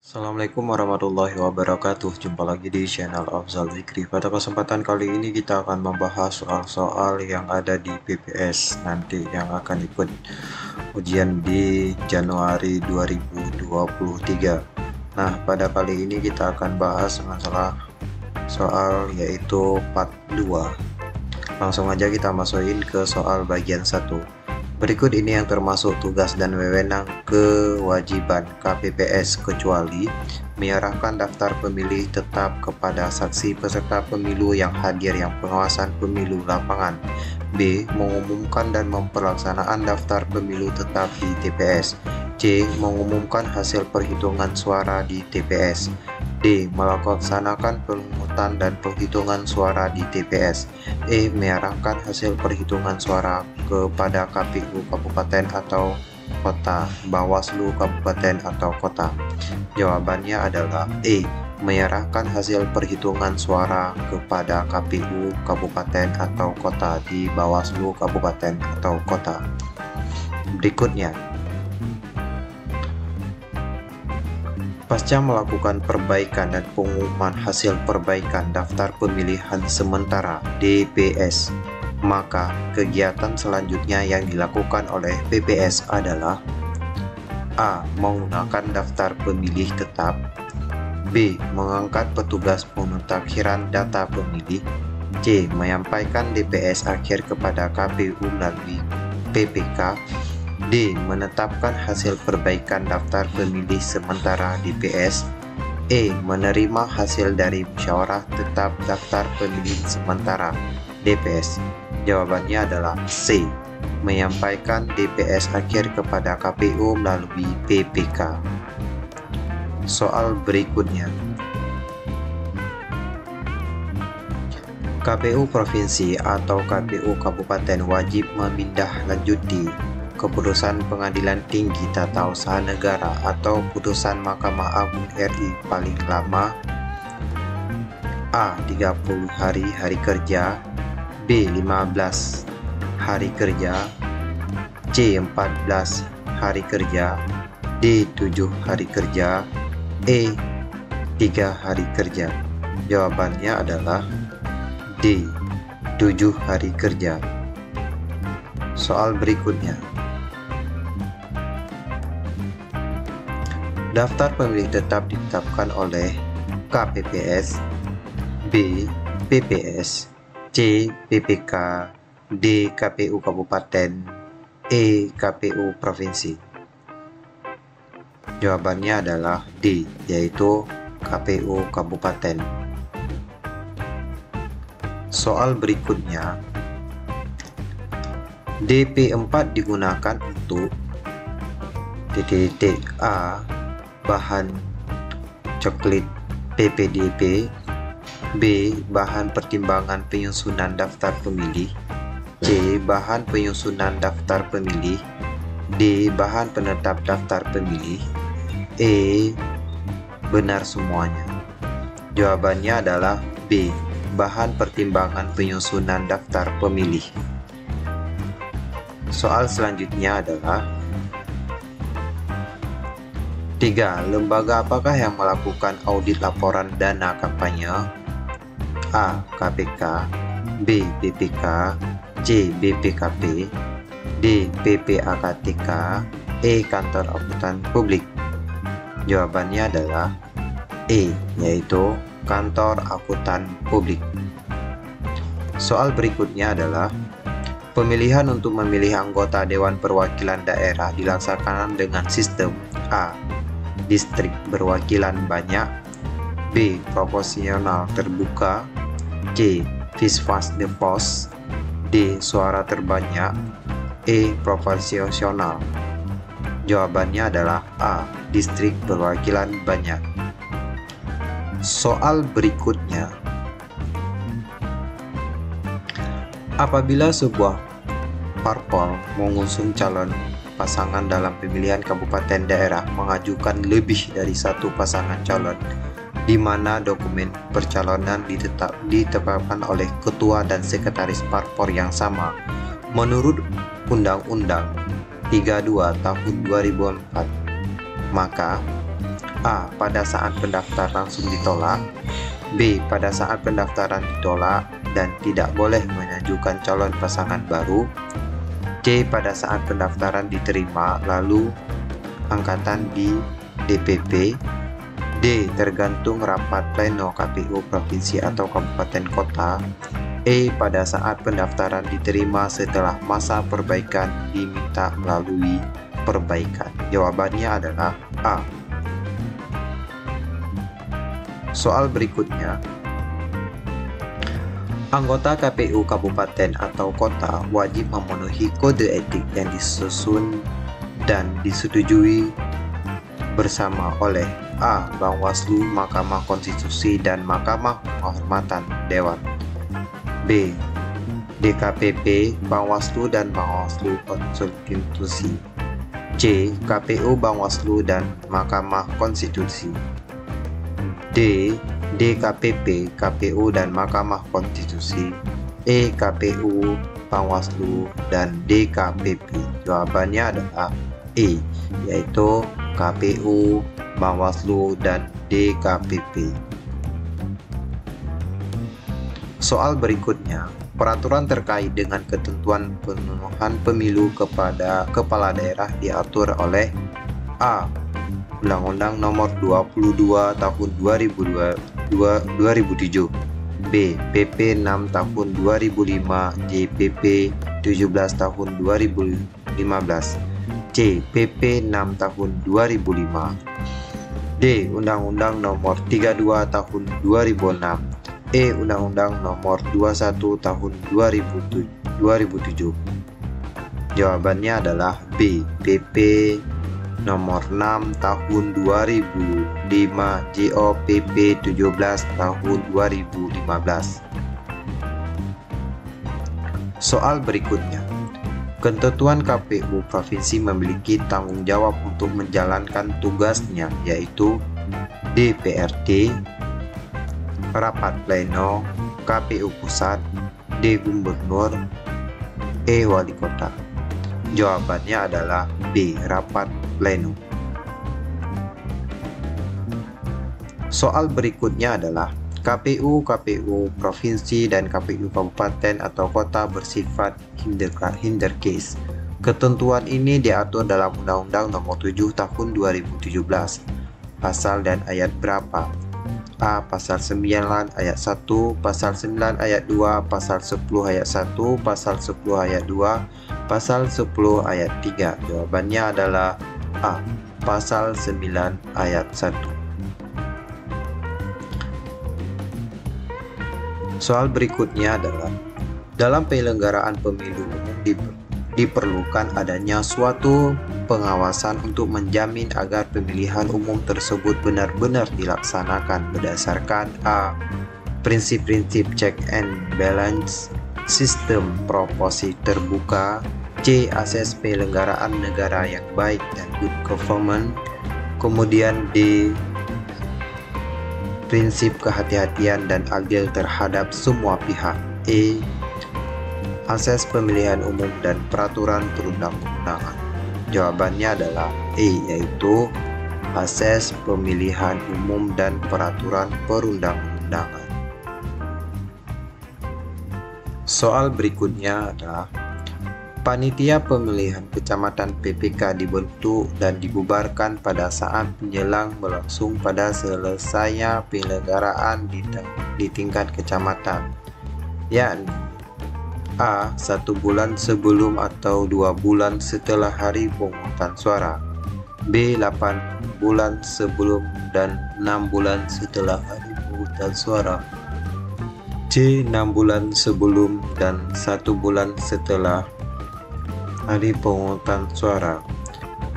Assalamualaikum warahmatullahi wabarakatuh. Jumpa lagi di channel Afzal Zikri. Pada kesempatan kali ini kita akan membahas soal-soal yang ada di PPS nanti yang akan ikut ujian di Januari 2023. Nah, pada kali ini kita akan bahas masalah soal yaitu part 2. Langsung aja kita masukin ke soal bagian 1. Berikut ini yang termasuk tugas dan wewenang kewajiban KPPS kecuali menyerahkan daftar pemilih tetap kepada saksi peserta pemilu yang hadir yang pengawasan pemilu lapangan. B. Mengumumkan dan memperlaksanaan daftar pemilu tetap di TPS. C. Mengumumkan hasil perhitungan suara di TPS. D. Melaksanakan pemungutan dan penghitungan suara di TPS. E. Menyerahkan hasil perhitungan suara kepada KPU Kabupaten atau Kota, Bawaslu Kabupaten atau Kota. Jawabannya adalah E. Menyerahkan hasil perhitungan suara kepada KPU Kabupaten atau Kota di Bawaslu Kabupaten atau Kota. Berikutnya, pasca melakukan perbaikan dan pengumuman hasil perbaikan daftar pemilihan sementara DPS, maka kegiatan selanjutnya yang dilakukan oleh PPS adalah A. Menggunakan daftar pemilih tetap. B. Mengangkat petugas pemutakhiran data pemilih. C. Menyampaikan DPS akhir kepada KPU melalui PPK. D. Menetapkan hasil perbaikan daftar pemilih sementara DPS. E. Menerima hasil dari musyawarah tetap daftar pemilih sementara DPS. Jawabannya adalah C. Menyampaikan DPS akhir kepada KPU melalui PPK. Soal berikutnya. KPU Provinsi atau KPU Kabupaten wajib memindahlanjuti keputusan Pengadilan Tinggi Tata Usaha Negara atau putusan Mahkamah Agung RI paling lama A. 30 hari kerja, B. 15 hari kerja, C. 14 hari kerja, D. 7 hari kerja, E. 3 hari kerja. Jawabannya adalah D. 7 hari kerja. Soal berikutnya. Daftar pemilih tetap ditetapkan oleh KPPS, B. PPS, C. PPK, D. KPU Kabupaten, E. KPU Provinsi. Jawabannya adalah D, yaitu KPU Kabupaten. Soal berikutnya. DP4 digunakan untuk A. Bahan coklit PPDB. B. Bahan pertimbangan penyusunan daftar pemilih. C. Bahan penyusunan daftar pemilih. D. Bahan penetap daftar pemilih. E. Benar semuanya. Jawabannya adalah B. Bahan pertimbangan penyusunan daftar pemilih. Soal selanjutnya adalah 3. Lembaga apakah yang melakukan audit laporan dana kampanye? A. KPK, B. BPK, C. BPKP, D. PPAKTK, E. Kantor Akuntan Publik. Jawabannya adalah E, yaitu Kantor Akuntan Publik. Soal berikutnya adalah pemilihan untuk memilih anggota Dewan Perwakilan Daerah dilaksanakan dengan sistem A. Distrik berwakilan banyak, B. Proporsional terbuka, C. Vis-vas de pos, D. Suara terbanyak, E. Proporsional. Jawabannya adalah A. Distrik berwakilan banyak. Soal berikutnya. Apabila sebuah parpol mengusung calon pasangan dalam pemilihan kabupaten daerah mengajukan lebih dari satu pasangan calon, di mana dokumen percalonan ditetapkan oleh ketua dan sekretaris parpor yang sama menurut Undang-Undang 32 tahun 2004, maka A. Pada saat pendaftar langsung ditolak. B. Pada saat pendaftaran ditolak dan tidak boleh mengajukan calon pasangan baru. C. Pada saat pendaftaran diterima lalu angkatan di DPP. D. Tergantung rapat pleno KPU provinsi atau kabupaten kota. E. Pada saat pendaftaran diterima setelah masa perbaikan diminta melalui perbaikan. Jawabannya adalah A. Soal berikutnya. Anggota KPU kabupaten atau kota wajib memenuhi kode etik yang disusun dan disetujui bersama oleh A. Bawaslu, Mahkamah Konstitusi, dan Mahkamah Kehormatan Dewan. B. DKPP, Bawaslu, dan Bawaslu Konstitusi. C. KPU, Bawaslu, dan Mahkamah Konstitusi. D. DKPP, KPU, dan Mahkamah Konstitusi. E. KPU, Bawaslu, dan DKPP. Jawabannya adalah E, yaitu KPU, Bawaslu, dan DKPP. Soal berikutnya, peraturan terkait dengan ketentuan pemenuhan pemilu kepada kepala daerah diatur oleh A. Undang-Undang Nomor 22 Tahun 2007. B. PP 6 Tahun 2005. J. PP 17 Tahun 2015. C. PP 6 Tahun 2005. D. Undang-Undang Nomor 32 Tahun 2006. E. Undang-Undang Nomor 21 Tahun 2007. Jawabannya adalah B. PP Nomor 6 Tahun 2005. JO PP 17 Tahun 2015. Soal berikutnya. Ketentuan KPU Provinsi memiliki tanggung jawab untuk menjalankan tugasnya, yaitu DPRD, Rapat Pleno, KPU Pusat, D. Gubernur, E. Wali Kota. Jawabannya adalah B. Rapat Pleno. Soal berikutnya adalah KPU Provinsi dan KPU Kabupaten atau Kota bersifat hintercase. Ketentuan ini diatur dalam Undang-Undang Nomor 7 Tahun 2017. Pasal dan ayat berapa? A. Pasal 9 ayat 1, Pasal 9 ayat 2, Pasal 10 ayat 1, Pasal 10 ayat 2, Pasal 10 ayat 3. Jawabannya adalah A. Pasal 9 ayat 1. Soal berikutnya adalah, dalam penyelenggaraan pemilu umum diperlukan adanya suatu pengawasan untuk menjamin agar pemilihan umum tersebut benar-benar dilaksanakan berdasarkan A. Prinsip-prinsip check and balance, sistem proporsi terbuka, C. Asas penyelenggaraan negara yang baik dan good government, kemudian D. Prinsip kehati-hatian dan adil terhadap semua pihak, E. Asas pemilihan umum dan peraturan perundang-undangan. Jawabannya adalah E, yaitu asas pemilihan umum dan peraturan perundang-undangan. Soal berikutnya adalah, panitia pemilihan kecamatan PPK dibentuk dan dibubarkan pada saat menjelang berlangsung pada selesainya penyelenggaraan di tingkat kecamatan, yakni A. 1 bulan sebelum atau 2 bulan setelah hari pemungutan suara, B. 8 bulan sebelum dan 6 bulan setelah hari pemungutan suara, C. 6 bulan sebelum dan 1 bulan setelah hari pemungutan suara,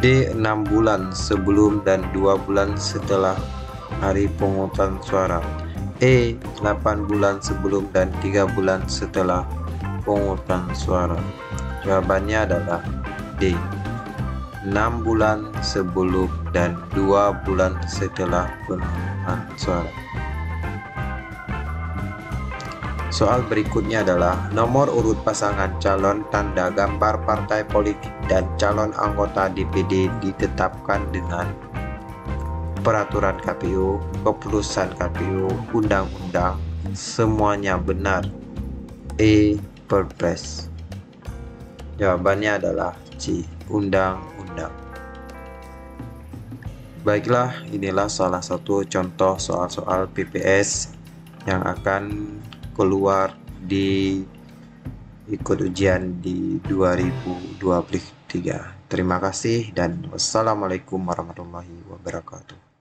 D. 6 bulan sebelum dan 2 bulan setelah hari pemungutan suara, E. 8 bulan sebelum dan 3 bulan setelah pemungutan suara. Jawabannya adalah D. 6 bulan sebelum dan 2 bulan setelah pemungutan suara. Soal berikutnya adalah, nomor urut pasangan calon, tanda gambar partai politik, dan calon anggota DPD ditetapkan dengan peraturan KPU, keputusan KPU, undang-undang, semuanya benar. Perpres. Jawabannya adalah C, undang-undang. Baiklah, inilah salah satu contoh soal-soal PPS yang akan keluar di ikut ujian di 2023. Terima kasih dan wassalamualaikum warahmatullahi wabarakatuh.